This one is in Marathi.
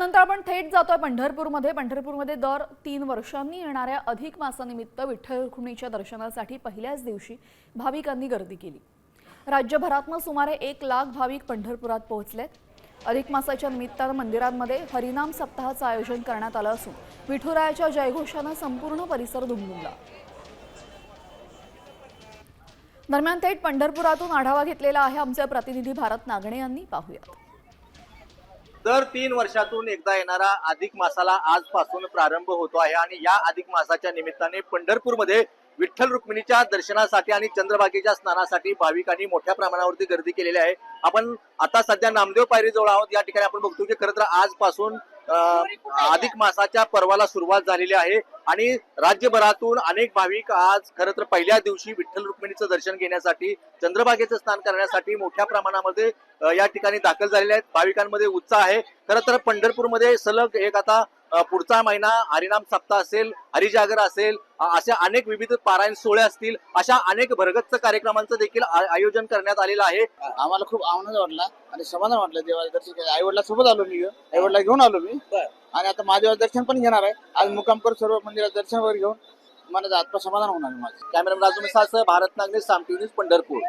यानंतर आपण थेट जातोय पंढरपूरमध्ये दर 3 वर्षांनी येणाऱ्या अधिक मासानिमित्त विठ्ठल रुक्मिणीच्या दर्शनासाठी पहिल्याच दिवशी भाविकांनी गर्दी केली। राज्यभरातून सुमारे 1 लाख भाविक पंढरपुरात पोहोचलेत। अधिक मासाच्या निमित्तानं मंदिरांमध्ये हरिनाम सप्ताहाचं आयोजन करण्यात आलं असून विठुरायाच्या जयघोषानं संपूर्ण परिसर दुमदुमला। दरम्यान थेट पंढरपुरातून आढावा घेतलेला आहे आमचे प्रतिनिधी भारत नागणे यांनी। पाहूयात। दर 3 वर्षातून एकदा येणारा अधिक मासाला आजपासून प्रारंभ होतो आहे आणि या अधिक मासाच्या निमित्ताने पंढरपूरमध्ये विठ्ठल रुक्मिणीच्या दर्शनासाठी आणि चंद्रभागेच्या स्नानासाठी भाविकांनी मोठ्या प्रमाणावरती गर्दी केलेली आहे। आपण आता सध्या नामदेव पायरी जवळ आहोत। या ठिकाणी आपण बघतो की खरं तर आजपासून अधिक मासाच्या पर्वाला सुरुवात झालेली आहे आणि राज्यभरातून अनेक भाविक आज खरं तर पहिल्या दिवशी विठ्ठल रुक्मिणीचं दर्शन घेण्यासाठी चंद्रभागेचं स्नान करण्यासाठी मोठ्या प्रमाणामध्ये या ठिकाणी दाखल झालेले आहेत। भाविकांमध्ये उत्साह आहे। खरं तर पंढरपूरमध्ये सलग एक आता पुढचा महिना हरिनाम सप्ताह असेल, हरिजागर असेल, अशा अनेक विविध पारायण सोहळे असतील, अशा अनेक भरगच्च कार्यक्रमांचं देखील आयोजन करण्यात आलेलं आहे। आम्हाला खूप आनंद वाटला आणि समाधान वाटलं। देवाचं दर्शन आई वडिला सोबत आलो मी, आई वडिला घेऊन आलो मी आणि आता महादेवाचं दर्शन पण घेणार आहे। आज मुक्काम करून सर्व मंदिराचं दर्शन वगैरे घेऊन मला आत्मा समाधान होणार माझं। कॅमेरामॅन राजू मिसाळसह भारत नागणे, साम टीव्ही न्यूज, पंढरपूर।